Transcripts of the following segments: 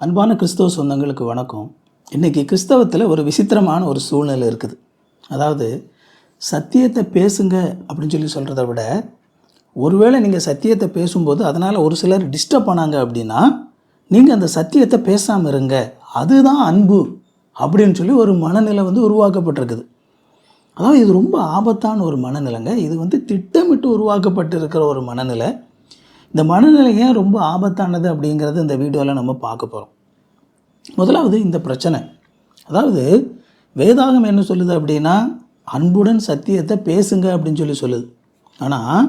அன்பான கிறிஸ்தவ சொந்தங்களுக்கு வணக்கம். இன்றைக்கி கிறிஸ்தவத்தில் ஒரு விசித்திரமான ஒரு சூழ்நிலை இருக்குது. அதாவது சத்தியத்தை பேசுங்க அப்படின்னு சொல்லி சொல்கிறத விட, ஒருவேளை நீங்கள் சத்தியத்தை பேசும்போது அதனால் ஒரு சிலர் டிஸ்டர்ப் பண்ணாங்க அப்படின்னா, நீங்கள் அந்த சத்தியத்தை பேசாமல் இருங்க, அதுதான் அன்பு அப்படின்னு சொல்லி ஒரு மனநிலை உருவாக்கப்பட்டிருக்குது. அதாவது இது ரொம்ப ஆபத்தான ஒரு மனநிலைங்க. இது திட்டமிட்டு உருவாக்கப்பட்டு இருக்கிற ஒரு மனநிலை. இந்த மனநிலை ஏன் ரொம்ப ஆபத்தானது அப்படிங்கிறது இந்த வீடியோவில் நம்ம பார்க்க போகிறோம். முதலாவது இந்த பிரச்சனை. அதாவது வேதாகம் என்ன சொல்லுது அப்படின்னா, அன்புடன் சத்தியத்தை பேசுங்க அப்படின்னு சொல்லி சொல்லுது. ஆனால்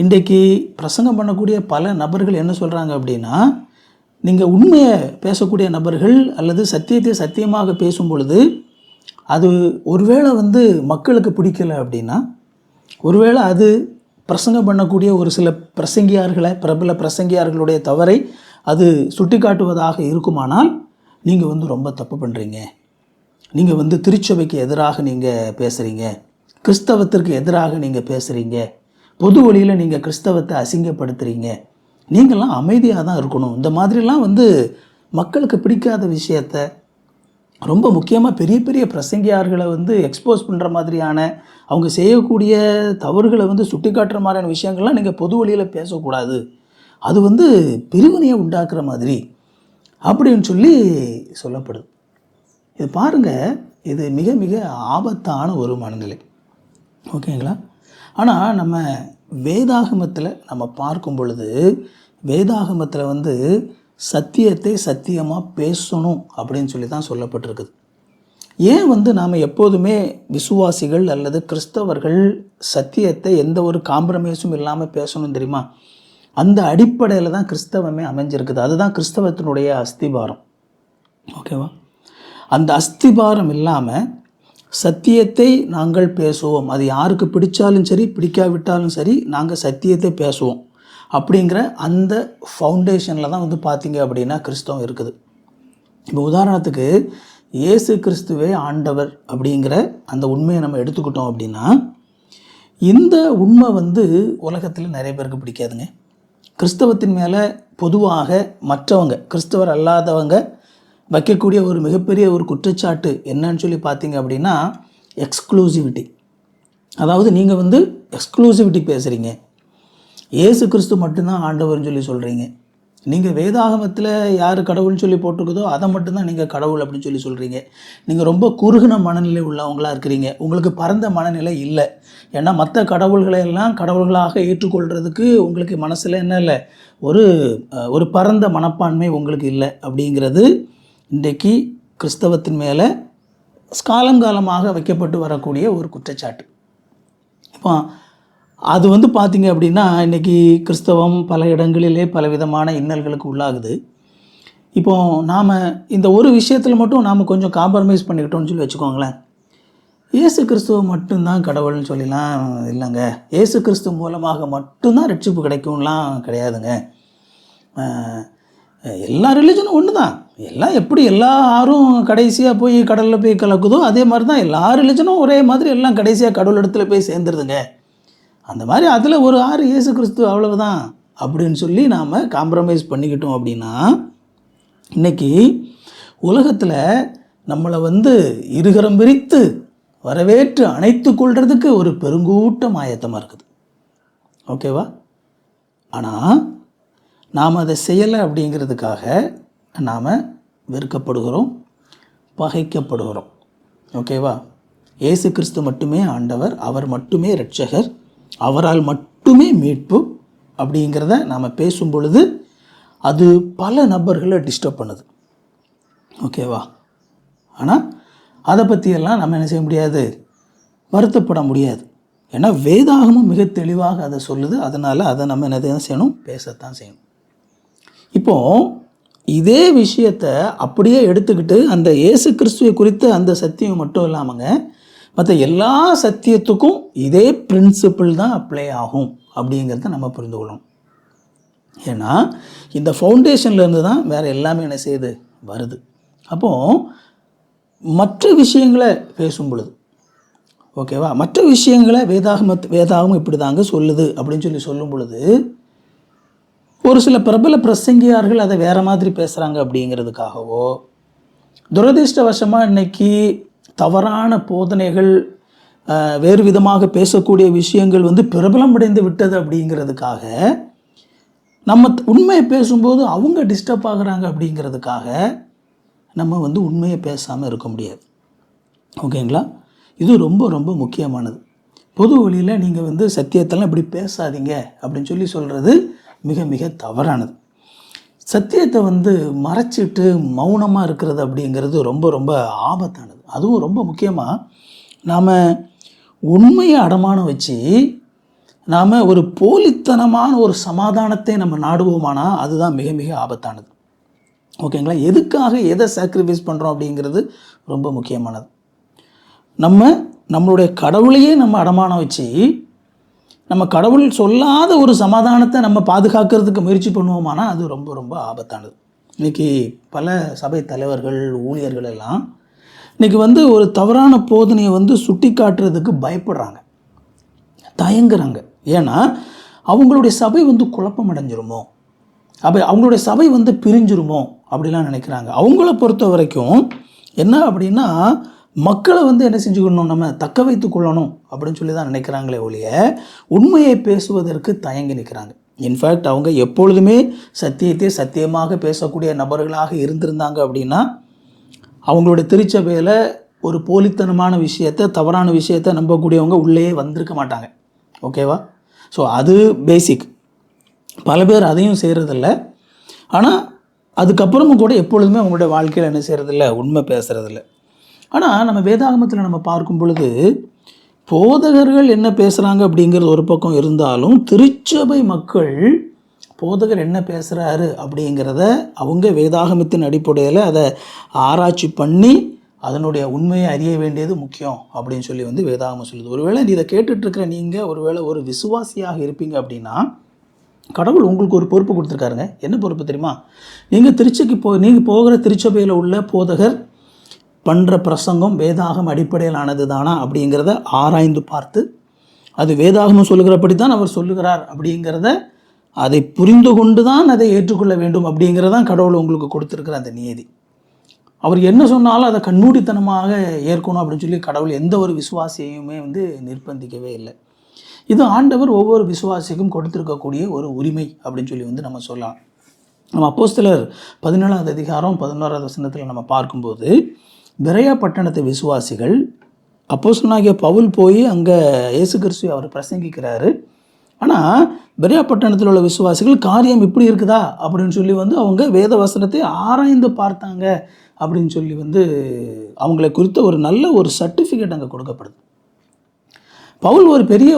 இன்றைக்கி பிரசங்கம் பண்ணக்கூடிய பல நபர்கள் என்ன சொல்கிறாங்க அப்படின்னா, நீங்கள் உண்மையை பேசக்கூடிய நபர்கள் அல்லது சத்தியத்தை சத்தியமாக பேசும் பொழுது அது ஒருவேளை மக்களுக்கு பிடிக்கலை அப்படின்னா, ஒருவேளை அது பிரசங்கம் பண்ணக்கூடிய ஒரு சில பிரசங்கியார்களை, பிரபல பிரசங்கியார்களுடைய தவறை அது சுட்டி காட்டுவதாக இருக்குமானால், நீங்கள் ரொம்ப தப்பு பண்ணுறீங்க, நீங்கள் திருச்சபைக்கு எதிராக நீங்கள் பேசுகிறீங்க, கிறிஸ்தவத்திற்கு எதிராக நீங்கள் பேசுகிறீங்க, பொது வழியில் நீங்கள் கிறிஸ்தவத்தை அசிங்கப்படுத்துகிறீங்க, நீங்கள்லாம் அமைதியாக தான் இருக்கணும். இந்த மாதிரிலாம் மக்களுக்கு பிடிக்காத விஷயத்தை, ரொம்ப முக்கியமாக பெரிய பெரிய பிரசங்கியார்களை எக்ஸ்போஸ் பண்ணுற மாதிரியான, அவங்க செய்யக்கூடிய தவறுகளை சுட்டி காட்டுற மாதிரியான விஷயங்கள்லாம் நீங்கள் பொது வழியில் பேசக்கூடாது, அது பிரிவினையை உண்டாக்குற மாதிரி அப்படின்னு சொல்லி சொல்லப்படுது. இது பாருங்கள், இது மிக மிக ஆபத்தான ஒரு மனநிலை. ஓகேங்களா? ஆனால் நம்ம வேதாகமத்தில் நம்ம பார்க்கும் பொழுது, வேதாகமத்தில் சத்தியத்தை சத்தியமாக பேசணும் அப்படின்னு சொல்லி தான் சொல்லப்பட்டிருக்குது. ஏன் நாம் எப்போதுமே விசுவாசிகள் அல்லது கிறிஸ்தவர்கள் சத்தியத்தை எந்த ஒரு காம்ப்ரமைஸும் இல்லாமல் பேசணும் தெரியுமா? அந்த அடிப்படையில் தான் கிறிஸ்தவமே அமைஞ்சிருக்குது. அதுதான் கிறிஸ்தவத்தினுடைய அஸ்திபாரம். ஓகேவா? அந்த அஸ்திபாரம் இல்லாமல் சத்தியத்தை நாங்கள் பேசுவோம், அது யாருக்கு பிடிச்சாலும் சரி பிடிக்காவிட்டாலும் சரி, நாங்கள் சத்தியத்தை பேசுவோம் அப்படிங்கிற அந்த ஃபவுண்டேஷனில் தான் பார்த்தீங்க அப்படின்னா கிறிஸ்தவம் இருக்குது. இப்போ உதாரணத்துக்கு இயேசு கிறிஸ்துவே ஆண்டவர் அப்படிங்கிற அந்த உண்மையை நம்ம எடுத்துக்கிட்டோம் அப்படின்னா, இந்த உண்மை உலகத்தில் நிறைய பேருக்கு பிடிக்காதுங்க. கிறிஸ்தவத்தின் மேலே பொதுவாக மற்றவங்க, கிறிஸ்தவர் அல்லாதவங்க வைக்கக்கூடிய ஒரு மிகப்பெரிய ஒரு குற்றச்சாட்டு என்னன்னு சொல்லி பார்த்தீங்க அப்படின்னா, எக்ஸ்க்ளூசிவிட்டி. அதாவது நீங்கள் எக்ஸ்க்ளூசிவிட்டி பேசுகிறீங்க, இயேசு கிறிஸ்து மட்டும்தான் ஆண்டவர்னு சொல்லி சொல்கிறீங்க, நீங்கள் வேதாகமத்தில் யார் கடவுள்னு சொல்லி போட்டிருக்குதோ அதை மட்டும்தான் நீங்கள் கடவுள் அப்படின்னு சொல்லி சொல்கிறீங்க, நீங்கள் ரொம்ப குறுகின மனநிலை உள்ளவங்களாக இருக்கிறீங்க, உங்களுக்கு பரந்த மனநிலை இல்லை. ஏன்னா மற்ற கடவுள்களை எல்லாம் கடவுள்களாக ஏற்றுக்கொள்கிறதுக்கு உங்களுக்கு மனசில் என்ன இல்லை, ஒரு பரந்த மனப்பான்மை உங்களுக்கு இல்லை அப்படிங்கிறது இன்றைக்கு கிறிஸ்தவத்தின் மேலே காலங்காலமாக வைக்கப்பட்டு வரக்கூடிய ஒரு குற்றச்சாட்டு. இப்போ அது பார்த்தீங்க அப்படின்னா, இன்றைக்கி கிறிஸ்தவம் பல இடங்களிலே பலவிதமான இன்னல்களுக்கு உள்ளாகுது. இப்போது நாம் இந்த ஒரு விஷயத்தில் மட்டும் நாம் கொஞ்சம் காம்ப்ரமைஸ் பண்ணிக்கிட்டோம்னு சொல்லி வச்சுக்கோங்களேன். இயேசு கிறிஸ்துவ மட்டும்தான் கடவுள்னு சொல்லிலாம் இல்லைங்க, இயேசு கிறிஸ்துவ மூலமாக மட்டும்தான் ரட்சிப்பு கிடைக்கும்லாம் கிடையாதுங்க. எல்லா ரிலீஜனும் ஒன்று தான். எல்லாம் எப்படி எல்லாரும் கடைசியாக போய் கடலில் போய் கலக்குதோ அதே மாதிரி தான் எல்லா ரிலீஜனும் ஒரே மாதிரி எல்லாம் கடைசியாக கடவுள் இடத்துல போய் சேர்ந்துருதுங்க. அந்த மாதிரி அதில் ஒரு ஆறு இயேசு கிறிஸ்து அவ்வளவுதான் அப்படின்னு சொல்லி நாம் காம்ப்ரமைஸ் பண்ணிக்கிட்டோம் அப்படின்னா, இன்றைக்கி உலகத்தில் நம்மளை இருகரம் விரித்து வரவேற்று அணைத்து கொள்றதுக்கு ஒரு பெருங்கூட்டம் ஆயத்தமாக இருக்குது. ஓகேவா? ஆனால் நாம் அதை செய்யலை அப்படிங்கிறதுக்காக நாம் வெறுக்கப்படுகிறோம், பகைக்கப்படுகிறோம். ஓகேவா? இயேசு கிறிஸ்து மட்டுமே ஆண்டவர், அவர் மட்டுமே இரட்சகர், அவரால் மட்டுமே மீட்பு அப்படிங்கிறத நாம் பேசும் பொழுது அது பல நபர்களை டிஸ்டர்ப் பண்ணுது. ஓகேவா? ஆனால் அதை பற்றியெல்லாம் நம்ம என்ன செய்ய முடியாது, வருத்தப்பட முடியாது. ஏன்னா வேதாகமும் மிக தெளிவாக அதை சொல்லுது. அதனால் அதை நம்ம என்ன செய்யணும், பேசத்தான் செய்யணும். இப்போது இதே விஷயத்தை அப்படியே எடுத்துக்கிட்டு அந்த இயேசு கிறிஸ்துவை குறித்த அந்த சத்தியம் மட்டும் இல்லாமங்க, மற்ற எல்லா சத்தியத்துக்கும் இதே பிரின்சிபிள் தான் அப்ளை ஆகும் அப்படிங்கிறத நம்ம புரிந்து கொள்ளணும். ஏன்னா இந்த ஃபவுண்டேஷன்லேருந்து தான் வேறு எல்லாமே என்ன செய்யுது, வருது. அப்போது மற்ற விஷயங்களை பேசும் பொழுது, ஓகேவா, மற்ற விஷயங்களை வேதாகம் இப்படி தாங்க சொல்லுது அப்படின்னு சொல்லி சொல்லும் பொழுது ஒரு சில பிரபல பிரசங்கியார்கள் அதை வேறு மாதிரி பேசுகிறாங்க அப்படிங்கிறதுக்காகவோ, துரதிர்ஷ்டவசமாக இன்னைக்கு தவறான போதனைகள், வேறு விதமாக பேசக்கூடிய விஷயங்கள் வந்து பிரபலமடைந்து விட்டது அப்படிங்கிறதுக்காக, நம்ம உண்மையை பேசும்போது அவங்க டிஸ்டர்ப் ஆகுறாங்க அப்படிங்கிறதுக்காக நம்ம வந்து உண்மையை பேசாமல் இருக்க முடியாது. ஓகேங்களா? இது ரொம்ப ரொம்ப முக்கியமானது. பொது வழியில் நீங்கள் வந்து சத்தியத்தெல்லாம் இப்படி பேசாதீங்க அப்படின்னு சொல்லி சொல்கிறது மிக மிக தவறானது. சத்தியத்தை வந்து மறைச்சிட்டு மௌனமாக இருக்கிறது அப்படிங்கிறது ரொம்ப ரொம்ப ஆபத்தானது. அதுவும் ரொம்ப முக்கியமாக நாம் உண்மையை அடமானம் வச்சு நாம் ஒரு போலித்தனமான ஒரு சமாதானத்தை நம்ம நாடுவோமானா அதுதான் மிக மிக ஆபத்தானது. ஓகேங்களா? எதுக்காக எதை சாக்ரிஃபைஸ் பண்ணுறோம் அப்படிங்கிறது ரொம்ப முக்கியமானது. நம்மளுடைய கடவுளையே நம்ம அடமானம் வச்சு நம்ம கடவுள் சொல்லாத ஒரு சமாதானத்தை நம்ம பாதுகாக்கிறதுக்கு முயற்சி பண்ணுவோமானா அது ரொம்ப ரொம்ப ஆபத்தானது. இன்றைக்கி பல சபை தலைவர்கள், ஊழியர்கள் எல்லாம் இன்றைக்கி வந்து ஒரு தவறான போதனையை வந்து சுட்டி காட்டுறதுக்கு பயப்படுறாங்க, தயங்குறாங்க. ஏன்னா அவங்களுடைய சபை வந்து குழப்பம் அடைஞ்சிருமோ, அவங்களுடைய சபை வந்து பிரிஞ்சிருமோ அப்படிலாம் நினைக்கிறாங்க. அவங்கள பொறுத்த வரைக்கும் என்ன அப்படின்னா, மக்களை வந்து என்ன செஞ்சுக்கணும், நம்ம தக்க வைத்து கொள்ளணும் அப்படின்னு சொல்லி தான் நினைக்கிறாங்களே ஒழிய உண்மையை பேசுவதற்கு தயங்கி நிற்கிறாங்க. இன்ஃபேக்ட் அவங்க எப்பொழுதுமே சத்தியத்தை சத்தியமாக பேசக்கூடிய நபர்களாக இருந்திருந்தாங்க அப்படின்னா அவங்களுடைய திருச்சபையில் ஒரு போலித்தனமான விஷயத்தை, தவறான விஷயத்தை நம்பக்கூடியவங்க உள்ளே வந்திருக்க மாட்டாங்க. ஓகேவா? ஸோ அது பேசிக். பல பேர் அதையும் செய்கிறதில்ல. ஆனால் அதுக்கப்புறமும் கூட எப்பொழுதுமே அவங்களுடைய வாழ்க்கையில் என்ன செய்கிறதில்ல, உண்மை பேசுகிறதில்ல. ஆனால் நம்ம வேதாகமத்தில் நம்ம பார்க்கும் பொழுது போதகர்கள் என்ன பேசுகிறாங்க அப்படிங்கிறது ஒரு பக்கம் இருந்தாலும், திருச்சபை மக்கள் போதகர் என்ன பேசுகிறாரு அப்படிங்கிறத அவங்க வேதாகமத்தின் அடிப்படையில் அதை ஆராய்ச்சி பண்ணி அதனுடைய உண்மையை அறிய வேண்டியது முக்கியம் அப்படின்னு சொல்லி வந்து வேதாகமம் சொல்லுது. ஒருவேளை இதை கேட்டுட்ருக்கிற நீங்கள் ஒருவேளை ஒரு விசுவாசியாக இருப்பீங்க அப்படின்னா கடவுள் உங்களுக்கு ஒரு பொறுப்பு கொடுத்துருக்காருங்க. என்ன பொறுப்பு தெரியுமா? நீங்கள் நீங்கள் போகிற திருச்சபையில் உள்ள போதகர் பண்ணுற பிரசங்கம் வேதாகம் அடிப்படையிலானது தானா அப்படிங்கிறத ஆராய்ந்து பார்த்து, அது வேதாகமம் சொல்லுகிறபடி தான் அவர் சொல்லுகிறார் அப்படிங்கிறத அதை புரிந்து கொண்டு தான் அதை ஏற்றுக்கொள்ள வேண்டும் அப்படிங்கிறதான் கடவுள் உங்களுக்கு கொடுத்துருக்கிற அந்த நியதி. அவர் என்ன சொன்னாலும் அதை கண்மூடித்தனமாக ஏற்கணும் அப்படின்னு சொல்லி கடவுள் எந்த ஒரு விசுவாசியையுமே வந்து நிர்பந்திக்கவே இல்லை. இது ஆண்டவர் ஒவ்வொரு விசுவாசிக்கும் கொடுத்துருக்கக்கூடிய ஒரு உரிமை அப்படின்னு சொல்லி வந்து நம்ம சொல்லலாம். நம்ம அப்போஸ்தலர் 17வது அதிகாரம் 11வது வசனத்தில் நம்ம பார்க்கும்போது, பெரயா பட்டணத்து விசுவாசிகள், அப்போஸ்தலனாகிய பவுல் போய் அங்கே இயேசு கிறிஸ்துவை அவர் பிரசங்கிக்கிறாரு. ஆனால் பெரயா பட்டணத்தில் உள்ள விசுவாசிகள் காரியம் இப்படி இருக்குதா அப்படின்னு சொல்லி வந்து அவங்க வேத வசனத்தை ஆராய்ந்து பார்த்தாங்க அப்படின்னு சொல்லி வந்து அவங்களை குறித்த ஒரு நல்ல ஒரு சர்டிஃபிகேட் அங்கே கொடுக்கப்படுது. பவுல் ஒரு பெரிய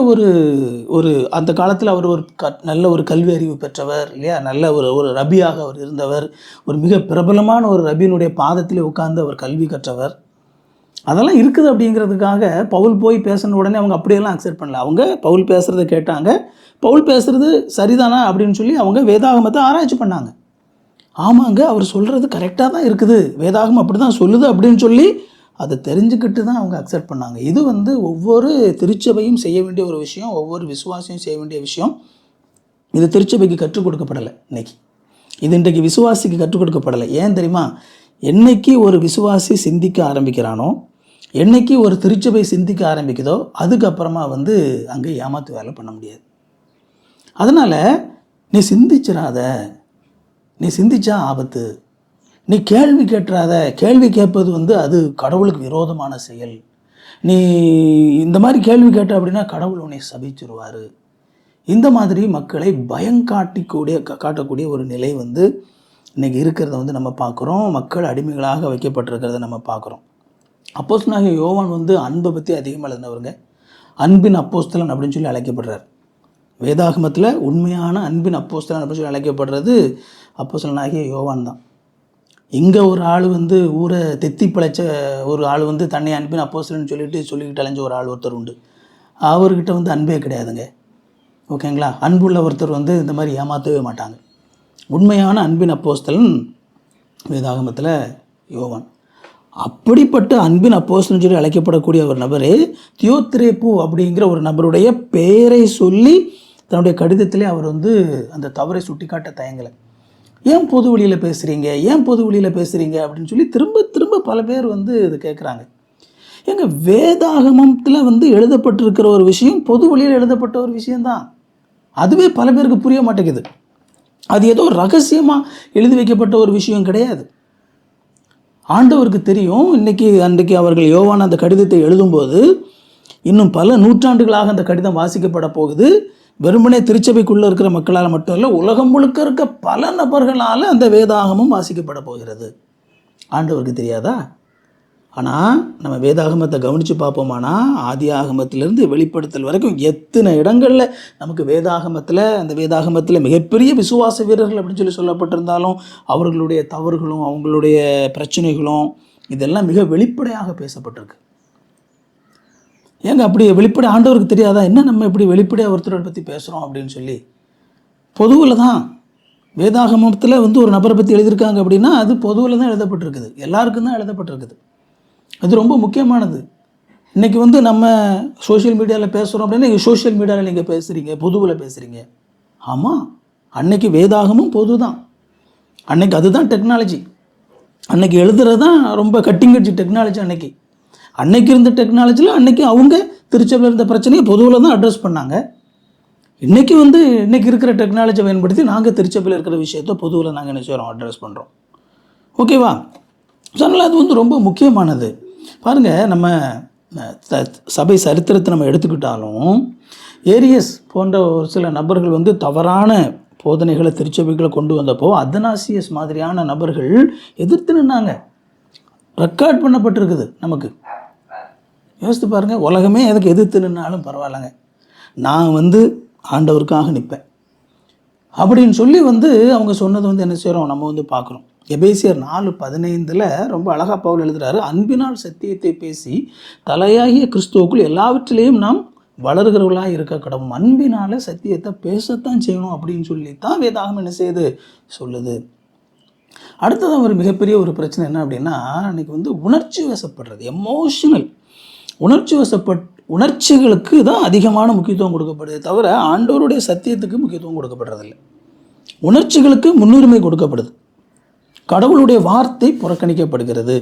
ஒரு அந்த காலத்தில் அவர் ஒரு நல்ல ஒரு கல்வி அறிவு பெற்றவர் இல்லையா, நல்ல ஒரு ரபியாக அவர் இருந்தவர், ஒரு மிக பிரபலமான ஒரு ரபியினுடைய பாதத்தில் உட்கார்ந்து அவர் கல்வி கற்றவர். அதெல்லாம் இருக்குது அப்படிங்கிறதுக்காக பவுல் போய் பேசின உடனே அவங்க அப்படியெல்லாம் அக்செப்ட் பண்ணல. அவங்க பவுல் பேசுகிறத கேட்டாங்க, பவுல் பேசுகிறது சரிதானா அப்படின்னு சொல்லி அவங்க வேதாகமத்தை ஆராய்ச்சி பண்ணாங்க. ஆமாங்க, அவர் சொல்கிறது கரெக்டாக தான் இருக்குது, வேதாகமம் அப்படி தான் சொல்லுது அப்படின்னு சொல்லி அதை தெரிஞ்சுக்கிட்டு தான் அவங்க அக்செப்ட் பண்ணாங்க. இது வந்து ஒவ்வொரு திருச்சபையும் செய்ய வேண்டிய ஒரு விஷயம், ஒவ்வொரு விசுவாசியும் செய்ய வேண்டிய விஷயம். இது திருச்சபைக்கு கற்றுக் கொடுக்கப்படலை இன்னைக்கு. இது இன்றைக்கு விசுவாசிக்கு கற்றுக் கொடுக்கப்படலை. ஏன் தெரியுமா? என்னைக்கு ஒரு விசுவாசி சிந்திக்க ஆரம்பிக்கிறானோ, என்னைக்கு ஒரு திருச்சபை சிந்திக்க ஆரம்பிக்குதோ, அதுக்கப்புறமா வந்து அங்கே ஏமாத்து வேலை பண்ண முடியாது. அதனால் நீ சிந்திச்சிடாத, நீ சிந்திச்சா ஆபத்து. நீ கேள்வி கேட்டுறாத, கேள்வி கேட்பது வந்து அது கடவுளுக்கு விரோதமான செயல். நீ இந்த மாதிரி கேள்வி கேட்ட அப்படின்னா கடவுள் உன்னை சபிச்சிருவார். இந்த மாதிரி மக்களை காட்டக்கூடிய ஒரு நிலை வந்து இன்றைக்கி இருக்கிறத வந்து நம்ம பார்க்குறோம். மக்கள் அடிமைகளாக வைக்கப்பட்டிருக்கிறத நம்ம பார்க்குறோம். அப்போஸ்தலனாகிய யோவான் வந்து அன்பை பற்றி அதிகமாக எழுதினவருங்க. அன்பின் அப்போஸ்தலன் அப்படின்னு சொல்லி அழைக்கப்படுறார். வேதாகமத்தில் உண்மையான அன்பின் அப்போஸ்தலன் அப்படின்னு சொல்லி அழைக்கப்படுறது அப்போஸ்தலனாகிய யோவான் தான். இங்கே ஒரு ஆள் வந்து ஊரை தெத்தி பிழைச்ச ஒரு ஆள் வந்து தன்னை அன்பின் அப்போஸ்தலன் சொல்லிக்கிட்டு அலைஞ்ச ஒரு ஆள் ஒருத்தர் உண்டு. அவர்கிட்ட வந்து அன்பே கிடையாதுங்க. ஓகேங்களா? அன்புள்ள ஒருத்தர் வந்து இந்த மாதிரி ஏமாற்றவே மாட்டாங்க. உண்மையான அன்பின் அப்போஸ்தலன் வேதாகமத்தில் யோவான். அப்படிப்பட்ட அன்பின் அப்போஸ்தலன் சொல்லி அழைக்கப்படக்கூடிய ஒரு நபரே தியோத்திரேப்பு அப்படிங்கிற ஒரு நபருடைய பெயரை சொல்லி தன்னுடைய கடிதத்திலே அவர் வந்து அந்த தவறை சுட்டிக்காட்ட தயங்கலை. ஏன் பொது வழியில் பேசுகிறீங்க, ஏன் பொது வழியில் பேசுகிறீங்க அப்படின்னு சொல்லி திரும்ப திரும்ப பல பேர் வந்து இது கேட்குறாங்க. ஏங்க, வேதாகமத்தில் வந்து எழுதப்பட்டிருக்கிற ஒரு விஷயம் பொது வழியில் எழுதப்பட்ட ஒரு விஷயந்தான். அதுவே பல பேருக்கு புரிய மாட்டேங்குது. அது ஏதோ ரகசியமாக எழுதி வைக்கப்பட்ட ஒரு விஷயம் கிடையாது. ஆண்டவருக்கு தெரியும். அன்றைக்கு அவர்கள் யோவான் அந்த கடிதத்தை எழுதும்போது இன்னும் பல நூற்றாண்டுகளாக அந்த கடிதம் வாசிக்கப்பட போகுது. வெறுமனே திருச்சபைக்குள்ளே இருக்கிற மக்களால் மட்டும் இல்லை, உலகம் முழுக்க இருக்க பல நபர்களால் அந்த வேதாகமம் வாசிக்கப்பட போகிறது. ஆண்டவருக்கு தெரியாதா? ஆனால் நம்ம வேதாகமத்தை கவனித்து பார்ப்போமானா, ஆதி ஆகமத்திலேருந்து வெளிப்படுத்தல் வரைக்கும் எத்தனை இடங்களில் நமக்கு அந்த வேதாகமத்தில் மிகப்பெரிய விசுவாச வீரர்கள் அப்படின்னு சொல்லி சொல்லப்பட்டிருந்தாலும் அவர்களுடைய தவறுகளும் அவங்களுடைய பிரச்சனைகளும் இதெல்லாம் மிக வெளிப்படையாக பேசப்பட்டிருக்கு. ஏங்க அப்படி வெளிப்படை ஆண்டவருக்கு தெரியாதா? என்ன நம்ம இப்படி வெளிப்படையாக ஒருத்தரை பற்றி பேசுகிறோம் அப்படின்னு சொல்லி. பொதுவில் தான் வேதாகமத்தில் வந்து ஒரு நபரை பற்றி எழுதியிருக்காங்க அப்படின்னா அது பொதுவில் தான் எழுதப்பட்டிருக்குது, எல்லாருக்கும் தான் எழுதப்பட்டிருக்குது. அது ரொம்ப முக்கியமானது. இன்றைக்கி வந்து நம்ம சோஷியல் மீடியாவில் பேசுகிறோம் அப்படின்னா சோஷியல் மீடியாவில் நீங்கள் பேசுகிறீங்க, பொதுவில் பேசுகிறீங்க. ஆமாம், அன்னைக்கு வேதாகமும் பொது தான். அன்னைக்கு அதுதான் டெக்னாலஜி. அன்னைக்கு எழுதுறது தான் ரொம்ப கட்டிங் எட்ஜ் டெக்னாலஜி. அன்னைக்கு இருந்த டெக்னாலஜியில் அன்னைக்கு அவங்க திருச்சபையில் இருந்த பிரச்சனையை பொதுவில் தான் அட்ரஸ் பண்ணாங்க. இன்றைக்கி இருக்கிற டெக்னாலஜியை பயன்படுத்தி நாங்கள் திருச்சபையில் இருக்கிற விஷயத்தை பொதுவில் நாங்கள் என்ன செய்கிறோம், அட்ரஸ் பண்ணுறோம். ஓகேவா? அதனால் அது வந்து ரொம்ப முக்கியமானது. பாருங்கள், நம்ம சபை சரித்திரத்தை நம்ம எடுத்துக்கிட்டாலும் ஏரியஸ் போன்ற ஒரு சில நபர்கள் வந்து தவறான போதனைகளை திருச்சபைகளை கொண்டு வந்தப்போ அதனாசியஸ் மாதிரியான நபர்கள் எதிர்த்து நின்னாங்க. ரெக்கார்ட் பண்ணப்பட்டிருக்குது. நமக்கு யோசித்து பாருங்கள், உலகமே எதுக்கு எதிர்த்து நின்னாலும் பரவாயில்லைங்க, நான் வந்து ஆண்டவருக்காக நிற்பேன் அப்படின்னு சொல்லி வந்து அவங்க சொன்னது வந்து என்ன செய்கிறோம், நம்ம வந்து பார்க்குறோம். எபேசியர் 4:15 ரொம்ப அழகாக பவுல் எழுதுகிறாரு, அன்பினால் சத்தியத்தை பேசி தலையாகிய கிறிஸ்துவுக்குள் எல்லாவற்றிலையும் நாம் வளர்கிறவர்களாக இருக்க கடவும். அன்பினால் சத்தியத்தை பேசத்தான் செய்யணும் அப்படின்னு சொல்லி தான் வேதாகம் என்ன செய்யுது, சொல்லுது. அடுத்ததான் ஒரு மிகப்பெரிய ஒரு பிரச்சனை என்ன அப்படின்னா, அன்றைக்கி வந்து உணர்ச்சி வசப்படுறது, எமோஷனல் உணர்ச்சிகளுக்கு தான் அதிகமான முக்கியத்துவம் கொடுக்கப்படுது தவிர ஆண்டவருடைய சத்தியத்துக்கு முக்கியத்துவம் கொடுக்கப்படுறதில்லை. உணர்ச்சிகளுக்கு முன்னுரிமை கொடுக்கப்படுது. கடவுளுடைய வார்த்தை புறக்கணிக்கப்படுகிறது.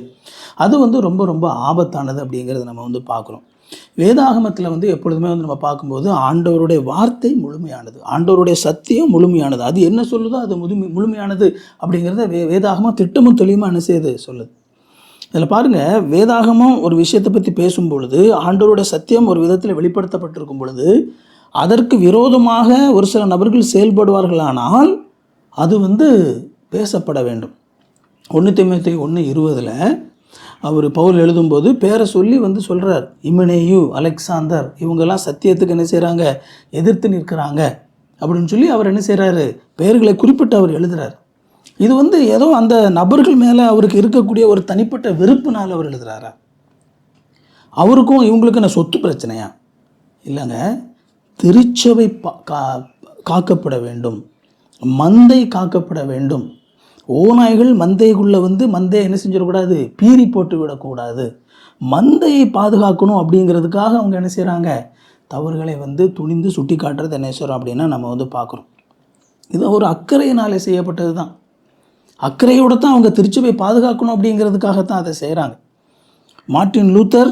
அது வந்து ரொம்ப ரொம்ப ஆபத்தானது அப்படிங்கிறத நம்ம வந்து பார்க்குறோம். வேதாகமத்தில் வந்து எப்பொழுதுமே வந்து நம்ம பார்க்கும்போது ஆண்டவருடைய வார்த்தை முழுமையானது, ஆண்டவருடைய சத்தியம் முழுமையானது. அது என்ன சொல்லுதோ அது முழுமையானது அப்படிங்கிறத வேதாகமம் திட்டமும் தெளிவாக என்ன செய்யுது, சொல்லுது. இதில் பாருங்கள், வேதாகமம் ஒரு விஷயத்தை பற்றி பேசும் பொழுது ஆண்டவருடைய சத்தியம் ஒரு விதத்தில் வெளிப்படுத்தப்பட்டிருக்கும் பொழுது அதற்கு விரோதமாக ஒரு சில நபர்கள் செயல்படுவார்களானால் அது வந்து பேசப்பட வேண்டும். 1 தீமோத்தேயு 1:20 அவர் பவுல் எழுதும்போது பேரை சொல்லி வந்து சொல்கிறார், இமெனேயு, அலெக்சாந்தர் இவங்கெல்லாம் சத்தியத்துக்கு என்ன செய்கிறாங்க, எதிர்த்து நிற்கிறாங்க அப்படின்னு சொல்லி அவர் என்ன செய்கிறாரு, பெயர்களை குறிப்பிட்டு அவர் எழுதுகிறார். இது வந்து ஏதோ அந்த நபர்கள் மேலே அவருக்கு இருக்கக்கூடிய ஒரு தனிப்பட்ட வெறுப்புனால் அவர் எழுதுகிறாரா? அவருக்கும் இவங்களுக்கு என்ன சொத்து பிரச்சனையா? இல்லைங்க, திருச்சபை காக்கப்பட வேண்டும், மந்தை காக்கப்பட வேண்டும். ஓநாய்கள் மந்தைக்குள்ளே வந்து மந்தையை என்ன செஞ்சிடக்கூடாது, பீறி போட்டு விடக்கூடாது. மந்தையை பாதுகாக்கணும் அப்படிங்கிறதுக்காக அவங்க என்ன செய்கிறாங்க, தவறுகளை வந்து துணிந்து சுட்டி காட்டுறது என்ன செய்கிறோம் அப்படின்னா நம்ம வந்து பார்க்குறோம். இது ஒரு அக்கறையினாலே செய்யப்பட்டது தான். அக்கறையோடு தான் அவங்க திருச்சபை பாதுகாக்கணும் அப்படிங்கிறதுக்காகத்தான் அதை செய்கிறாங்க. மார்ட்டின் லூத்தர்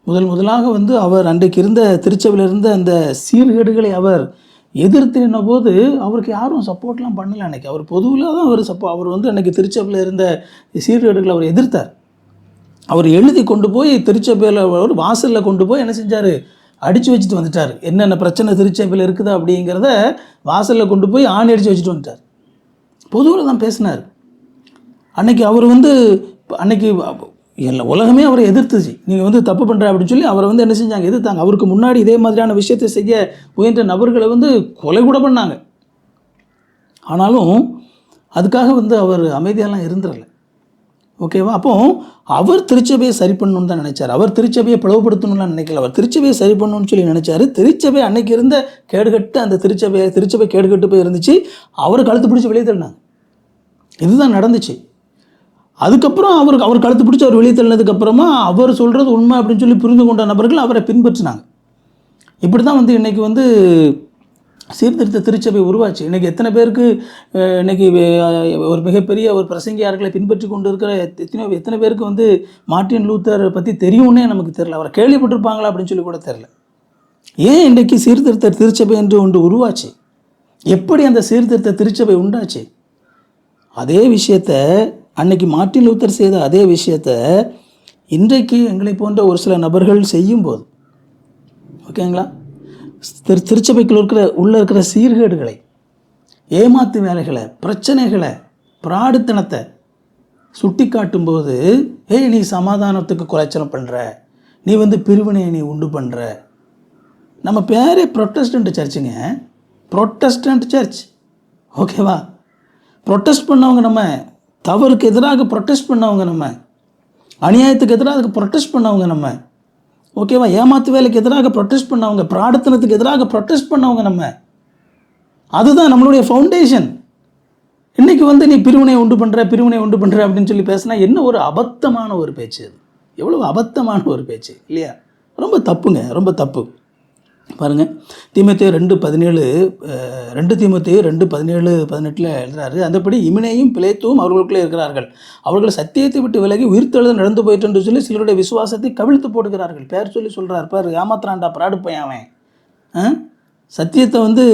முதலாக வந்து அவர் அன்றைக்கு இருந்த திருச்சபையில் இருந்த அந்த சீர்கேடுகளை அவர் எதிர்த்து நின்ற போது அவருக்கு யாரும் சப்போர்ட்லாம் பண்ணலை. அன்றைக்கி அவர் பொதுவில் தான் அவர் வந்து அன்றைக்கி திருச்சபையில் இருந்த சீர்கேடுகளை அவர் எதிர்த்தார். அவர் எழுதி கொண்டு போய் திருச்சபையில் ஒரு வாசலில் கொண்டு போய் என்ன செஞ்சார், அடித்து வச்சுட்டு வந்துட்டார். என்னென்ன பிரச்சனை திருச்சபையில் இருக்குது அப்படிங்கிறத வாசலில் கொண்டு போய் ஆணி அடித்து வச்சுட்டு வந்துட்டார். பொதுவில் தான் பேசினார். அன்றைக்கி அவர் வந்து அன்றைக்கி எல்லா உலகமே அவரை எதிர்த்துச்சு. நீங்கள் வந்து தப்பு பண்ணுற அப்படின்னு சொல்லி அவரை வந்து என்ன செஞ்சாங்க, எதிர்த்தாங்க. அவருக்கு முன்னாடி இதே மாதிரியான விஷயத்தை செய்ய முயன்ற நபர்களை வந்து கொலை கூட பண்ணாங்க. ஆனாலும் அதுக்காக வந்து அவர் அமைதியெல்லாம் இருந்துடலை. ஓகேவா? அப்போ அவர் திருச்சபையை சரி பண்ணணும்னு தான் நினைச்சார். அவர் திருச்சபையை பிளவுபடுத்தணும்லாம் நினைக்கல. அவர் திருச்சபையை சரி பண்ணணும்னு சொல்லி நினைச்சார். திருச்சபை அன்னைக்கு இருந்த கேடுகட்டு அந்த திருச்சபை கேடுகட்டு போய் இருந்துச்சு. அவர் கழுத்து பிடிச்சி வெளியே தள்ளினாங்க. இதுதான் நடந்துச்சு. அதுக்கப்புறம் அவர் கழுத்து பிடிச்சி அவர் வெளியே தள்ளினதுக்கப்புறமா அவர் சொல்கிறது உண்மை அப்படின்னு சொல்லி புரிந்து கொண்ட நபர்கள் அவரை பின்பற்றினாங்க. இப்படி தான் வந்து இன்றைக்கி வந்து சீர்திருத்த திருச்சபை உருவாச்சு. இன்றைக்கி எத்தனை பேருக்கு இன்றைக்கி ஒரு மிகப்பெரிய ஒரு பிரசங்கியார்களை பின்பற்றி கொண்டு இருக்கிற எத்தனை பேருக்கு வந்து மார்ட்டின் லூத்தர் பற்றி தெரியும்னே நமக்கு தெரில. அவரை கேள்விப்பட்டிருப்பாங்களா அப்படின்னு சொல்லி கூட தெரில. ஏன் இன்றைக்கி சீர்திருத்த திருச்சபை என்று ஒன்று உருவாச்சு? எப்படி அந்த சீர்திருத்த திருச்சபை உண்டாச்சு? அதே விஷயத்தை அன்னைக்கு மார்ட்டின் லூத்தர் செய்த அதே விஷயத்தை இன்றைக்கு எங்களை போன்ற ஒரு சில நபர்கள் செய்யும்போது, ஓகேங்களா, திருச்சபைக்குள்ள இருக்கிற சீர்கேடுகளை, ஏமாத்து வேலைகளை, பிரச்சனைகளை, பிராடுத்தனத்தை சுட்டி காட்டும்போது, ஏய் நீ சமாதானத்துக்கு குலைச்சலம் பண்ணுற, நீ வந்து பிரிவினையை நீ உண்டு பண்ணுற. நம்ம பேரே ப்ரொட்டஸ்டன்ட் சர்ச்சுங்க, ப்ரொட்டஸ்டன்ட் சர்ச், ஓகேவா? ப்ரொட்டஸ்ட் பண்ணவங்க நம்ம, தவறுக்கு எதிராக ப்ரொட்டஸ்ட் பண்ணவங்க நம்ம, அநியாயத்துக்கு எதிராக ப்ரொட்டஸ்ட் பண்ணவங்க நம்ம, ஓகேவா? ஏமாத்து வேலைக்கு எதிராக ப்ரொட்டஸ்ட் பண்ணவங்க, பிரார்த்தனத்துக்கு எதிராக ப்ரொட்டஸ்ட் பண்ணவங்க நம்ம. அதுதான் நம்மளுடைய ஃபவுண்டேஷன். இன்றைக்கி வந்து நீ பிரிவினை உண்டு பண்ணுற அப்படின்னு சொல்லி பேசினா என்ன ஒரு அபத்தமான ஒரு பேச்சு அது! எவ்வளோ அபத்தமான ஒரு பேச்சு இல்லையா? ரொம்ப தப்புங்க, ரொம்ப தப்பு. பாருங்கள், தீமோத்தேயு 2 தீமோத்தேயு 2:17-18 எழுதுறாரு. அந்தபடி இமினேயும் பிலேத்துவும் அவர்களுக்குள்ளே இருக்கிறார்கள். அவர்கள் சத்தியத்தை விட்டு விலகி உயிர்த்தெழுதல் நடந்து போயிட்டு என்று சொல்லி சிலருடைய விசுவாசத்தை கவிழ்த்து போடுகிறார்கள். பேர் சொல்லி சொல்கிறார், பார் ஏமாத்துறான்டா, பிராடு பையன் அவன், சத்தியத்தை வந்து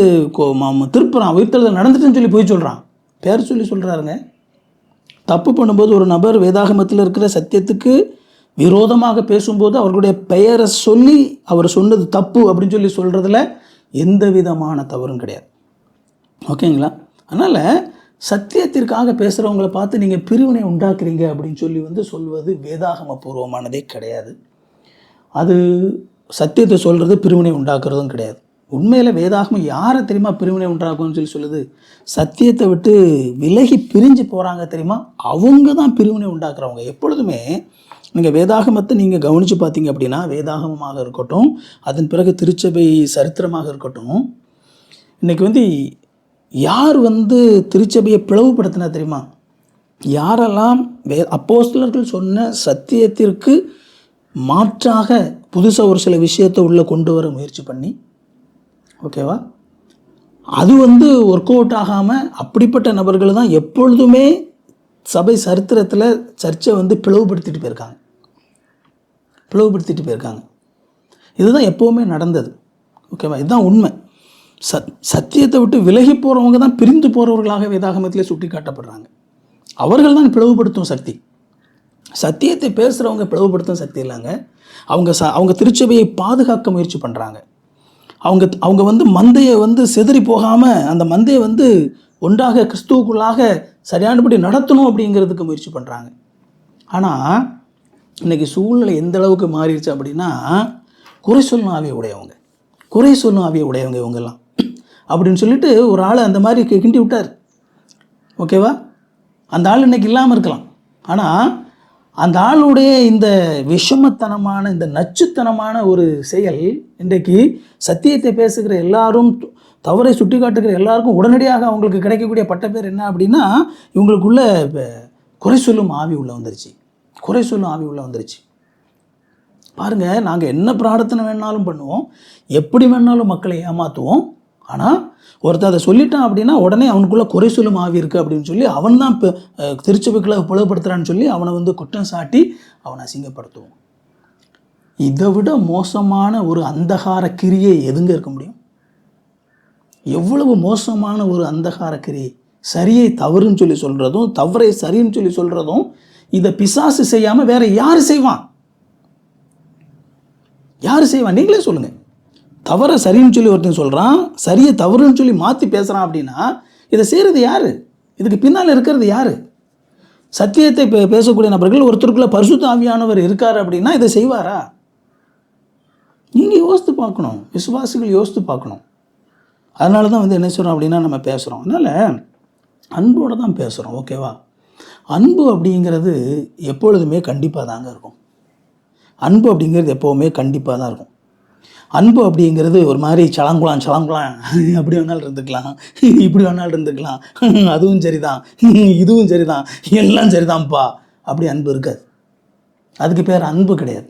திருப்புறான், உயிர்த்தெழுதல் நடந்துட்டுன்னு சொல்லி போய் சொல்கிறான், பேர் சொல்லி சொல்கிறாருங்க. தப்பு பண்ணும்போது ஒரு நபர் வேதாகமத்தில் இருக்கிற சத்தியத்துக்கு விரோதமாக பேசும்போது அவர்களுடைய பெயரை சொல்லி அவர் சொன்னது தப்பு அப்படின்னு சொல்லி சொல்கிறதுல எந்த விதமான தவறும் கிடையாது, ஓகேங்களா? அதனால் சத்தியத்திற்காக பேசுகிறவங்கள பார்த்து நீங்கள் பிரிவினை உண்டாக்குறீங்க அப்படின்னு சொல்லி வந்து சொல்வது வேதாகம பூர்வமானதே கிடையாது. அது சத்தியத்தை சொல்கிறது பிரிவினை உண்டாக்குறதும் கிடையாது. உண்மையில் வேதாகமம் யாரை தெரியுமா பிரிவினை உண்டாக்கும்னு சொல்லி சொல்லுது? சத்தியத்தை விட்டு விலகி பிரிஞ்சு போகிறாங்க தெரியுமா, அவங்க தான் பிரிவினை உண்டாக்குறவங்க. எப்பொழுதுமே நீங்கள் வேதாகமத்தை நீங்கள் கவனித்து பார்த்தீங்க அப்படின்னா, வேதாகமமாக இருக்கட்டும், அதன் பிறகு திருச்சபை சரித்திரமாக இருக்கட்டும், இன்றைக்கி வந்து யார் வந்து திருச்சபையை பிளவுபடுத்தினா தெரியுமா? யாரெல்லாம் அப்போஸ்தலர்கள் சொன்ன சத்தியத்திற்கு மாற்றாக புதுசாக ஒரு சில விஷயத்தை உள்ளே கொண்டு வர முயற்சி பண்ணி, ஓகேவா, அது வந்து ஒர்க் அவுட் ஆகாமல் அப்படிப்பட்ட நபர்கள் தான் எப்பொழுதுமே சபை சரித்திரத்தில் சர்ச்சை வந்து பிளவுபடுத்திட்டு போயிருக்காங்க. இதுதான் எப்போவுமே நடந்தது, ஓகேவா? இதுதான் உண்மை. சத்தியத்தை விட்டு விலகி போகிறவங்க தான் பிரிந்து போகிறவர்களாக வேதாகமத்திலே சுட்டி காட்டப்படுறாங்க. அவர்கள் தான் பிளவுபடுத்தும் சக்தி. சத்தியத்தை பேசுகிறவங்க பிளவுபடுத்தும் சக்தி இல்லைங்க. அவங்க திருச்சபையை பாதுகாக்க முயற்சி பண்ணுறாங்க. அவங்க வந்து மந்தையை வந்து செதறி போகாமல் அந்த மந்தையை வந்து ஒன்றாக கிறிஸ்துவுக்குள்ளாக சரியானபடி நடத்தணும் அப்படிங்கிறதுக்கு முயற்சி பண்ணுறாங்க. ஆனால் இன்றைக்கி சூழ்நிலை எந்த அளவுக்கு மாறிடுச்சு அப்படின்னா, குறை சொல்லும் ஆவியை உடையவங்க இவங்கெல்லாம் அப்படின்னு சொல்லிட்டு ஒரு ஆளை அந்த மாதிரி கிண்டி விட்டார், ஓகேவா? அந்த ஆள் இன்றைக்கி இல்லாமல் இருக்கலாம். ஆனால் அந்த ஆளுடைய இந்த விஷமத்தனமான, இந்த நச்சுத்தனமான ஒரு செயல் இன்றைக்கு சத்தியத்தை பேசுகிற எல்லாரும், தவறை சுட்டி காட்டுகிற எல்லாருக்கும் உடனடியாக அவங்களுக்கு கிடைக்கக்கூடிய பட்ட பேர் என்ன அப்படின்னா, இவங்களுக்குள்ள குறை சொல்லும் ஆவி உள்ள வந்துருச்சு. பாருங்கள், நாங்கள் என்ன பிரார்த்தனை வேணாலும் பண்ணுவோம், எப்படி வேணாலும் மக்களை ஏமாற்றுவோம். ஆனால் ஒருத்தர் அதை சொல்லிட்டான் அப்படின்னா உடனே அவனுக்குள்ளே குறை சொல்லும் ஆவி இருக்குது அப்படின்னு சொல்லி அவன் தான் இப்போ திருச்சபைக்குள்ளே பிளவுபடுத்துகிறான்னு சொல்லி அவனை வந்து குற்றம் சாட்டி அவனை அசிங்கப்படுத்துவோம். இதை விட மோசமான ஒரு அந்தகார கிரியை எதுங்க இருக்க முடியும்? எவ்வளவு மோசமான ஒரு அந்தகார கிரியை! சரியை தவறுன்னு சொல்லி சொல்கிறதும், தவறை சரின்னு சொல்லி சொல்கிறதும், இதை பிசாசு செய்யாமல் வேற யார் செய்வான்? நீங்களே சொல்லுங்கள். தவறை சரின்னு சொல்லி ஒருத்தன் சொல்கிறான், சரியை தவறுன்னு சொல்லி மாற்றி பேசுகிறான் அப்படின்னா இதை செய்கிறது யார்? இதுக்கு பின்னால் இருக்கிறது யார்? சத்தியத்தை பேசக்கூடிய நபர்கள் ஒருத்தருக்குள்ள பரிசுத்த ஆவியானவர் இருக்கார் அப்படின்னா இதை செய்வாரா? நீங்கள் யோசித்து பார்க்கணும், விசுவாசிகள் யோசித்து பார்க்கணும். அதனால தான் வந்து என்ன சொல்கிறோம் அப்படின்னா நம்ம பேசுகிறோம். அதனால் அன்போடு தான் பேசுகிறோம், ஓகேவா? அன்பு அப்படிங்கிறது எப்பொழுதுமே கண்டிப்பாக தாங்க இருக்கும். அன்பு அப்படிங்கிறது எப்போவுமே கண்டிப்பாக தான் இருக்கும். அன்பு அப்படிங்கிறது ஒரு மாதிரி சலங்குலாம் அப்படி வேணாலும் இருந்துக்கலாம், இப்படி வேணாலும் இருந்துக்கலாம், அதுவும் சரிதான், இதுவும் சரிதான், எல்லாம் சரிதான்ப்பா, அப்படி அன்பு இருக்காது. அதுக்கு பேர் அன்பு கிடையாது.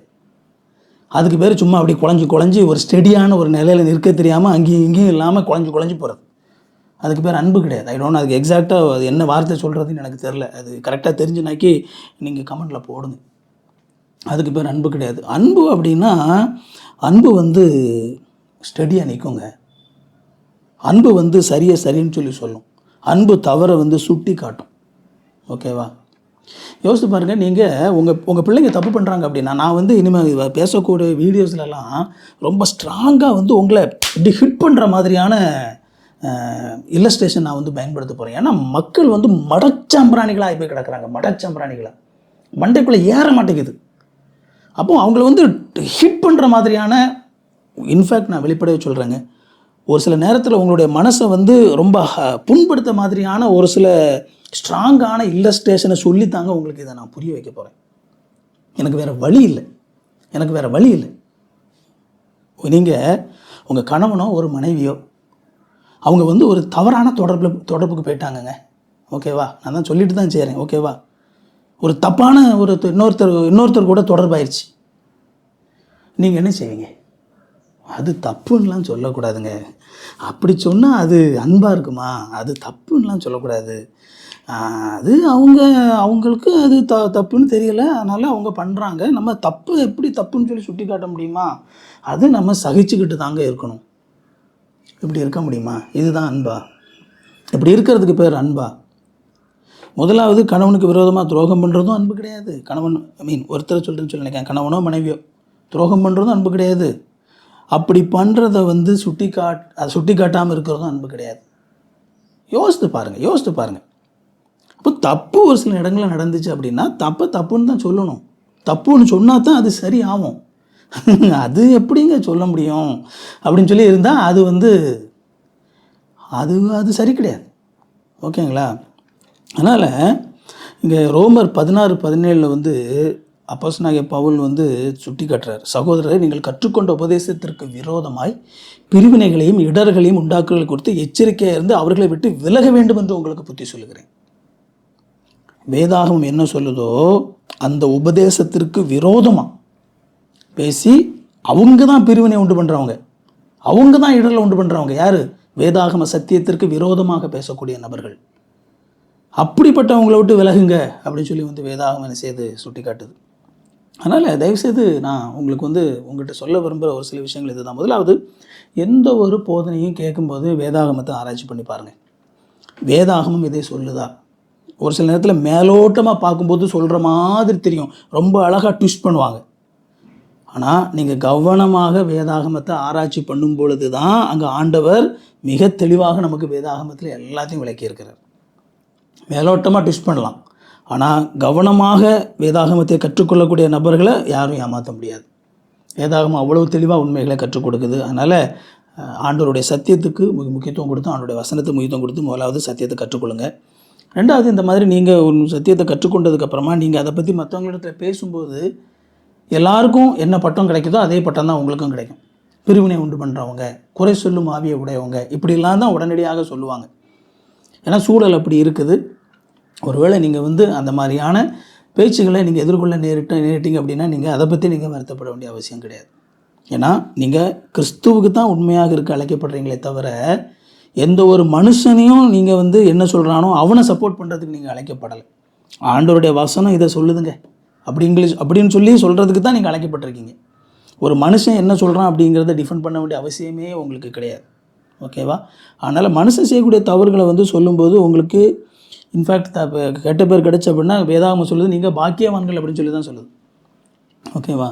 அதுக்கு பேர் சும்மா அப்படி குழஞ்சி ஒரு ஸ்டெடியான ஒரு நிலையில் நிற்க தெரியாமல் அங்கேயும் இங்கேயும் இல்லாமல் குழஞ்சி போகிறது. அதுக்கு பேர் அன்பு கிடையாது. ஐ டோன்ட் அதுக்கு எக்ஸாக்டாக அது என்ன வார்த்தை சொல்கிறதுன்னு எனக்கு தெரில. அது கரெக்டாக தெரிஞ்சுனாக்கி நீங்கள் கமெண்டில் போடுங்க. அதுக்கு பேர் அன்பு கிடையாது. அன்பு அப்படின்னா அன்பு வந்து ஸ்டெடியாக நிற்குங்க. அன்பு வந்து சரின்னு சொல்லி சொல்லும். அன்பு தவறை வந்து சுட்டி காட்டும். ஓகேவா? யோசித்து பாருங்கள். நீங்கள் உங்கள் பிள்ளைங்க தப்பு பண்ணுறாங்க அப்படின்னா, நான் வந்து இனிமேல் பேசக்கூடிய வீடியோஸ்லலாம் ரொம்ப ஸ்ட்ராங்காக வந்து உங்களை இப்படி ஹிட் பண்ணுற மாதிரியான இல்லஸ்ட்ரேஷன் நான் வந்து பயன்படுத்த போகிறேன். ஏன்னா மக்கள் வந்து மடச்சாம்பிராணிகளாக போய் கிடக்கிறாங்க. மடச்சாம்பிராணிகளாக மண்டைக்குள்ளே ஏற மாட்டேங்குது. அப்போ அவங்கள வந்து ஹிட் பண்ணுற மாதிரியான, இன்ஃபேக்ட் நான் வெளிப்படையாக சொல்கிறேங்க, ஒரு சில நேரத்தில் உங்களுடைய மனசை வந்து ரொம்ப புண்படுத்த மாதிரியான ஒரு சில ஸ்ட்ராங்கான இல்லஸ்ட்ரேஷனை சொல்லித்தாங்க உங்களுக்கு இதை நான் புரிய வைக்க போகிறேன். எனக்கு வேறு வழி இல்லை. நீங்கள் உங்கள் கணவனோ ஒரு மனைவியோ அவங்க வந்து ஒரு தவறான தொடர்புக்கு போயிட்டாங்கங்க. ஓகேவா? நான் தான் சொல்லிட்டு தான் செய்கிறேன். ஓகேவா? ஒரு தப்பான ஒரு இன்னொருத்தர் கூட தொடர்பாயிருச்சு. நீங்கள் என்ன செய்வீங்க? அது தப்புன்னெலாம் சொல்லக்கூடாதுங்க. அப்படி சொன்னால் அது அன்பாக இருக்குமா? அது தப்புன்னெலாம் சொல்லக்கூடாது. அது அவங்களுக்கு அது தப்புன்னு தெரியலை, அதனால் அவங்க பண்ணுறாங்க. நம்ம தப்பு எப்படி தப்புன்னு சொல்லி சுட்டி காட்ட முடியுமா? அது நம்ம சகிச்சுக்கிட்டு தாங்க இருக்கணும். இப்படி இருக்க முடியுமா? இதுதான் அன்பா? இப்படி இருக்கிறதுக்கு பேர் அன்பா? முதலாவது, கணவனுக்கு விரோதமாக துரோகம் பண்ணுறதும் அன்பு கிடையாது. ஒருத்தர் சொல்கிறேன்னு சொல்லி நினைக்கிறேன், கணவனோ மனைவியோ துரோகம் பண்ணுறதும் அன்பு கிடையாது. அப்படி பண்ணுறதை வந்து சுட்டி காட்டாமல் இருக்கிறதும் அன்பு கிடையாது. யோசித்து பாருங்கள். அப்போ தப்பு ஒரு சில இடங்களில் நடந்துச்சு அப்படின்னா தப்புன்னு தான் சொல்லணும். தப்புன்னு சொன்னால் தான் அது சரி ஆகும். அது எப்படிங்க சொல்ல முடியும் அப்படின்னு சொல்லி இருந்தால் அது வந்து அது சரி கிடையாது. ஓகேங்களா? அதனால் இங்கே ரோமர் 16:17 வந்து அப்போஸ்தலனாகிய பவுல் வந்து சுட்டி காட்டுறார். சகோதரரை, நீங்கள் கற்றுக்கொண்ட உபதேசத்திற்கு விரோதமாய் பிரிவினைகளையும் இடர்களையும் உண்டாக்குதல் குறித்து எச்சரிக்கையாக இருந்து அவர்களை விட்டு விலக வேண்டும் என்று உங்களுக்கு புத்தி சொல்லுகிறேன். வேதாகமம் என்ன சொல்லுதோ அந்த உபதேசத்திற்கு விரோதமாக பேசி அவங்க தான் பிரிவினை உண்டு பண்ணுறவங்க, அவங்க தான் இடர்களை உண்டு பண்ணுறவங்க. யார்? வேதாகம சத்தியத்திற்கு விரோதமாக பேசக்கூடிய நபர்கள். அப்படிப்பட்டவங்களை விட்டு விலகுங்க அப்படின்னு சொல்லி வந்து வேதாகமம் என்ன செய்து சுட்டி காட்டுது. அதனால் தயவுசெய்து நான் உங்களுக்கு வந்து உங்கள்கிட்ட சொல்ல விரும்புகிற ஒரு சில விஷயங்கள் இது தான். முதலாவது, எந்த ஒரு போதனையும் கேட்கும்போது வேதாகமத்தை ஆராய்ச்சி பண்ணி பாருங்கள். வேதாகமம் இதை சொல்லுதா? ஒரு சில நேரத்தில் மேலோட்டமாக பார்க்கும்போது சொல்கிற மாதிரி தெரியும், ரொம்ப அழகாக ட்விஸ்ட் பண்ணுவாங்க. ஆனால் நீங்கள் கவனமாக வேதாகமத்தை ஆராய்ச்சி பண்ணும் பொழுது தான் அங்கே ஆண்டவர் மிக தெளிவாக நமக்கு வேதாகமத்தில் எல்லாத்தையும் விளக்கியிருக்கிறார். மேலோட்டமாக ட்விஸ்ட் பண்ணலாம், ஆனால் கவனமாக வேதாகமத்தை கற்றுக்கொள்ளக்கூடிய நபர்களை யாரும் ஏமாற்ற முடியாது. வேதாகமம் அவ்வளவு தெளிவாக உண்மைகளை கற்றுக் கொடுக்குது. அதனால் ஆண்டவருடைய சத்தியத்துக்கு முக்கியத்துவம் கொடுத்து, ஆண்டோடைய வசனத்துக்கு முக்கியத்துவம் கொடுத்து முதலாவது சத்தியத்தை கற்றுக்கொள்ளுங்க. ரெண்டாவது, இந்த மாதிரி நீங்கள் ஒரு சத்தியத்தை கற்றுக்கொண்டதுக்கப்புறமா நீங்கள் அதை பற்றி மற்றவங்களிடத்தில் பேசும்போது எல்லாருக்கும் என்ன பட்டம் கிடைக்குதோ அதே பட்டம் தான் உங்களுக்கும் கிடைக்கும். பிரிவினை உண்டு பண்ணுறவங்க, குறை சொல்லும் ஆவியை உடையவங்க, இப்படிலாம் தான் உடனடியாக சொல்லுவாங்க. ஏன்னா சூழல் அப்படி இருக்குது. ஒருவேளை நீங்கள் வந்து அந்த மாதிரியான பேச்சுகளை நீங்கள் எதிர்கொள்ள நேரிட்டீங்க அப்படின்னா நீங்கள் அதை பற்றி நீங்கள் வருத்தப்பட வேண்டிய அவசியம் கிடையாது. ஏன்னா நீங்கள் கிறிஸ்துவுக்கு தான் உண்மையாக இருக்க அழைக்கப்படுறீங்களே தவிர எந்த ஒரு மனுஷனையும் நீங்கள் வந்து என்ன சொல்கிறானோ அவனை சப்போர்ட் பண்ணுறதுக்கு நீங்கள் அழைக்கப்படலை. ஆண்டவருடைய வசனம் இதை சொல்லுதுங்க அப்படின்னு சொல்லி சொல்கிறதுக்கு தான் நீங்கள் அழைக்கப்பட்டிருக்கீங்க. ஒரு மனுஷன் என்ன சொல்கிறான் அப்படிங்கிறத டிஃபெண்ட் பண்ண வேண்டிய அவசியமே உங்களுக்கு கிடையாது. ஓகேவா? அதனால் மனுஷன் செய்யக்கூடிய தவறுகளை வந்து சொல்லும்போது உங்களுக்கு இன்ஃபேக்ட் கெட்ட பேர் கிடச்சி அப்படின்னா வேதாகமம் சொல்லுது நீங்கள் பாக்கியவான்கள் அப்படின்னு சொல்லி தான் சொல்லுது. ஓகேவா?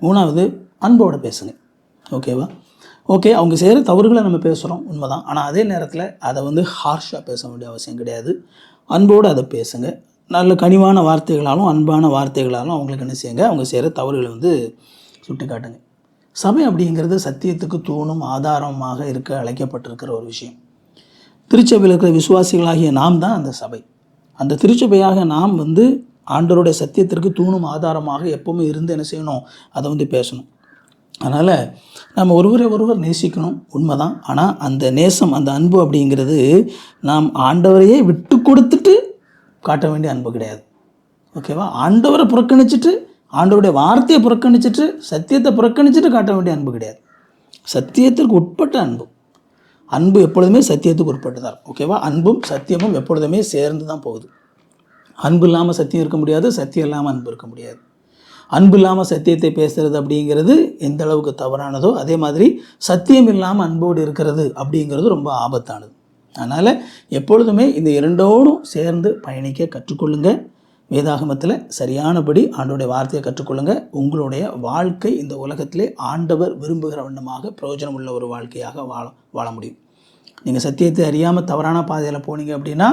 மூணாவது, அன்போடு பேசுங்க. ஓகேவா? ஓகே, அவங்க செய்கிற தவறுகளை நம்ம பேசுகிறோம், உண்மைதான். ஆனால் அதே நேரத்தில் அதை வந்து ஹார்ஷாக பேச வேண்டிய அவசியம் கிடையாது. அன்போடு அதை பேசுங்க. நல்ல கனிவான வார்த்தைகளாலும் அன்பான வார்த்தைகளாலும் அவங்களுக்கு என்ன செய்யுங்க, அவங்க செய்கிற தவறுகளை வந்து சுட்டி காட்டுங்க. சபை அப்படிங்கிறது சத்தியத்துக்கு தூணும் ஆதாரமாக இருக்க அழைக்கப்பட்டிருக்கிற ஒரு விஷயம். திருச்சபையில் இருக்கிற விசுவாசிகளாகிய நாம் தான் அந்த சபை. அந்த திருச்சபையாக நாம் வந்து ஆண்டவருடைய சத்தியத்திற்கு தூணும் ஆதாரமாக எப்போவுமே இருந்து என்ன செய்யணும், அதை வந்து பேசணும். அதனால் நம்ம ஒருவர் நேசிக்கணும், உண்மைதான். ஆனால் அந்த நேசம், அந்த அன்பு அப்படிங்கிறது நாம் ஆண்டவரையே விட்டு கொடுத்துட்டு காட்ட வேண்டிய அன்பு கிடையாது. ஓகேவா? ஆண்டவரை புறக்கணிச்சிட்டு ஆண்டவருடைய வார்த்தையை புறக்கணிச்சிட்டு சத்தியத்தை புறக்கணிச்சிட்டு காட்ட வேண்டிய அன்பு கிடையாது. சத்தியத்திற்கு உட்பட்ட அன்பு. அன்பு எப்பொழுதுமே சத்தியத்துக்கு உட்பட்டுதான். ஓகேவா? அன்பும் சத்தியமும் எப்பொழுதுமே சேர்ந்து தான் போகுது. அன்பு இல்லாமல் சத்தியம் இருக்க முடியாது, சத்தியம் இல்லாமல் அன்பு இருக்க முடியாது. அன்பு இல்லாமல் சத்தியத்தை பேசுகிறது அப்படிங்கிறது எந்த அளவுக்கு தவறானதோ அதே மாதிரி சத்தியம் இல்லாமல் அன்போடு இருக்கிறது அப்படிங்கிறது ரொம்ப ஆபத்தானது. அதனால் எப்பொழுதுமே இந்த இரண்டோடும் சேர்ந்து பயணிக்க கற்றுக்கொள்ளுங்க. வேதாகமத்தில் சரியானபடி ஆண்டவருடைய வார்த்தையை கற்றுக்கொள்ளுங்க. உங்களுடைய வாழ்க்கை இந்த உலகத்திலே ஆண்டவர் விரும்புகிற வண்ணமாக பிரயோஜனம் உள்ள ஒரு வாழ்க்கையாக வாழ முடியும். நீங்கள் சத்தியத்தை அறியாமல் தவறான பாதையில் போனீங்க அப்படின்னா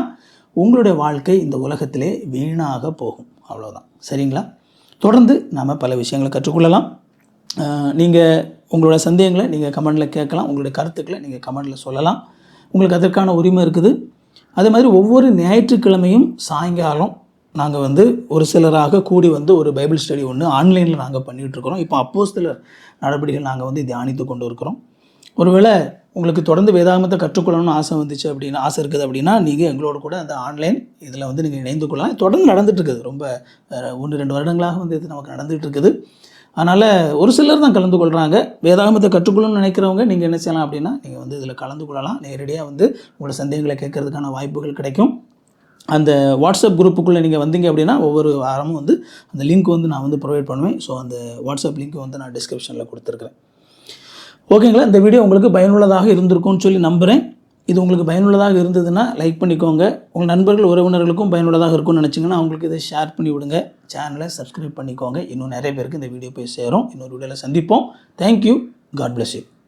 உங்களுடைய வாழ்க்கை இந்த உலகத்திலே வீணாக போகும். அவ்வளோதான். சரிங்களா? தொடர்ந்து நாம் பல விஷயங்களை கற்றுக்கொள்ளலாம். நீங்கள் உங்களோட சந்தேகங்களை நீங்கள் கமெண்டில் கேட்கலாம். உங்களுடைய கருத்துக்களை நீங்கள் கமெண்டில் சொல்லலாம். உங்களுக்கு அதற்கான உரிமை இருக்குது. அதே மாதிரி ஒவ்வொரு ஞாயிற்றுக்கிழமையும் சாயங்காலம் நாங்கள் ஒரு சிலராக கூடி ஒரு பைபிள் ஸ்டடி ஒன்று ஆன்லைனில் நாங்கள் பண்ணிகிட்ருக்கிறோம். இப்போ அப்போஸ்தலர் நடவடிக்கைகள் நாங்கள் தியானித்து கொண்டு இருக்கிறோம். ஒருவேளை உங்களுக்கு தொடர்ந்து வேதாகமத்தை கற்றுக்கொள்ளணும்னு ஆசை இருக்குது அப்படின்னா நீங்கள் எங்களோட கூட அந்த ஆன்லைன் இதில் நீங்கள் இணைந்து கொள்ளலாம். தொடர்ந்து நடந்துகிட்ருக்குது. ரொம்ப 1-2 வருடங்களாக இது நமக்கு நடந்துகிட்டு இருக்குது. அதனால் ஒரு சிலர் தான் கலந்து கொள்கிறாங்க. வேதாகமத்தை கற்றுக்கொள்ளணும்னு நினைக்கிறவங்க நீங்கள் என்ன செய்யலாம் அப்படின்னா நீங்கள் இதில் கலந்து கொள்ளலாம். நேரடியாக உங்களோட சந்தேகங்களை கேட்கறதுக்கான வாய்ப்புகள் கிடைக்கும். அந்த வாட்ஸ்அப் குரூப்புக்குள்ளே நீங்கள் வந்தீங்க அப்படின்னா ஒவ்வொரு வாரமும் அந்த லிங்க் நான் ப்ரொவைட் பண்ணுவேன். ஸோ அந்த வாட்ஸ்அப் லிங்க் நான் டிஸ்கிரிப்ஷனில் கொடுத்துருக்குறேன். ஓகேங்களா? இந்த வீடியோ உங்களுக்கு பயனுள்ளதாக இருந்திருக்கும்னு சொல்லி நம்புகிறேன். இது உங்களுக்கு பயனுள்ளதாக இருந்ததுன்னா லைக் பண்ணிக்கோங்க. உங்கள் நண்பர்கள் உறவினர்களுக்கும் பயனுள்ளதாக இருக்கும்னு நினச்சிங்கன்னா அவங்களுக்கு இதை ஷேர் பண்ணி விடுங்க. சேனலை சப்ஸ்கிரைப் பண்ணிக்கோங்க. இன்னும் நிறைய பேருக்கு இந்த வீடியோ போய் சேரும். இன்னொரு வீடியோவில் சந்திப்போம். தேங்க்யூ. God bless you.